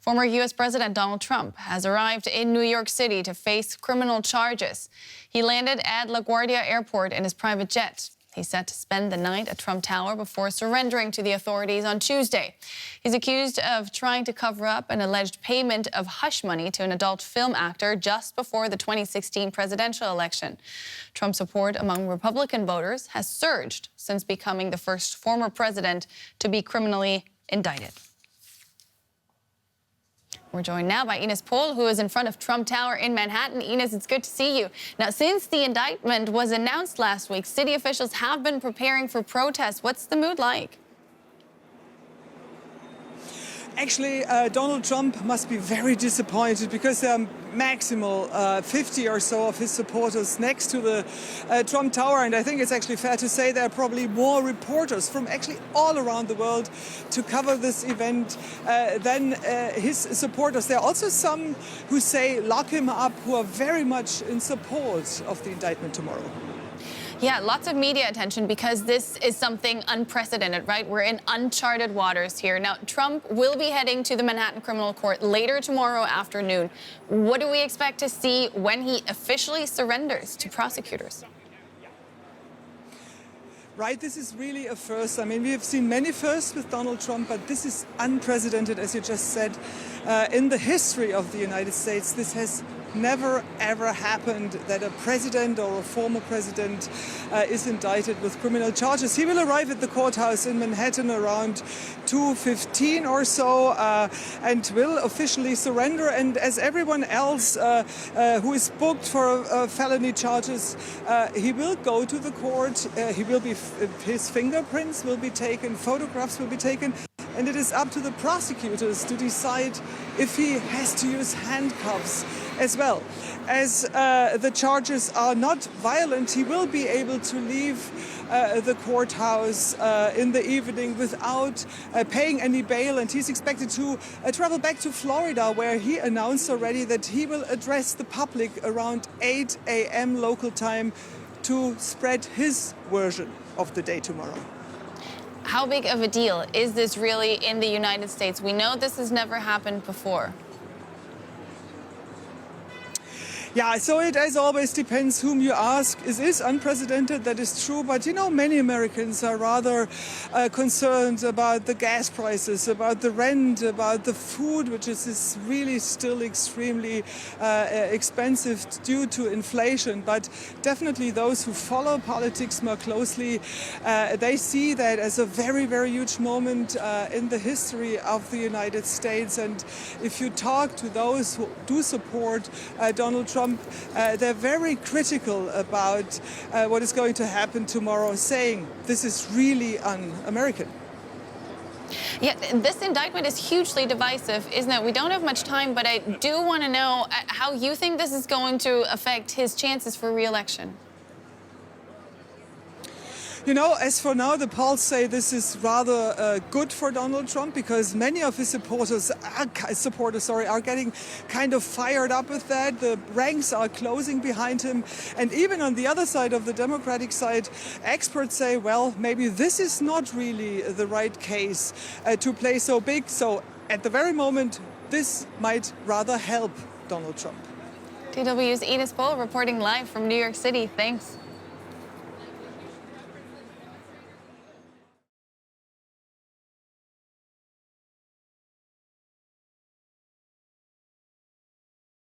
Former U.S. President Donald Trump has arrived in New York City to face criminal charges. He landed at LaGuardia Airport in his private jet. He's set to spend the night at Trump Tower before surrendering to the authorities on Tuesday. He's accused of trying to cover up an alleged payment of hush money to an adult film actor just before the 2016 presidential election. Trump's support among Republican voters has surged since becoming the first former president to be criminally indicted. We're joined now by Ines Pohl, who is in front of Trump Tower in Manhattan. Ines, it's good to see you. Now, since the indictment was announced last week, city officials have been preparing for protests. What's the mood like? Actually, Donald Trump must be very disappointed because there are maximal 50 or so of his supporters next to the Trump Tower. And I think it's actually fair to say there are probably more reporters from actually all around the world to cover this event than his supporters. There are also some who say lock him up, who are very much in support of the indictment tomorrow. Yeah, lots of media attention because this is something unprecedented, right? We're in uncharted waters here. Now, Trump will be heading to the Manhattan Criminal Court later tomorrow afternoon. What do we expect to see when he officially surrenders to prosecutors? Right, this is really a first. I mean, we have seen many firsts with Donald Trump, but this is unprecedented, as you just said. In the history of the United States, this has never, ever happened that a president or a former president is indicted with criminal charges. He will arrive at the courthouse in Manhattan around 2:15 or so and will officially surrender. And as everyone else who is booked for felony charges, he will go to the court. His fingerprints will be taken, photographs will be taken. And it is up to the prosecutors to decide if he has to use handcuffs as well. As the charges are not violent, he will be able to leave the courthouse in the evening without paying any bail. And he's expected to travel back to Florida, where he announced already that he will address the public around 8 a.m. local time to spread his version of the day tomorrow. How big of a deal is this really in the United States? We know this has never happened before. Yeah, so it, as always, depends whom you ask. It is unprecedented, that is true, but you know, many Americans are rather concerned about the gas prices, about the rent, about the food, which is really still extremely expensive due to inflation. But definitely those who follow politics more closely, they see that as a very, very huge moment in the history of the United States. And if you talk to those who do support Donald Trump, they're very critical about what is going to happen tomorrow, saying this is really un-American. Yeah, this indictment is hugely divisive, isn't it? We don't have much time, but I do want to know how you think this is going to affect his chances for re-election. You know, as for now, the polls say this is rather good for Donald Trump because many of his supporters are getting kind of fired up with that. The ranks are closing behind him. And even on the other side of the Democratic side, experts say, well, maybe this is not really the right case to play so big. So at the very moment, this might rather help Donald Trump. DW's Ines Pohl reporting live from New York City. Thanks.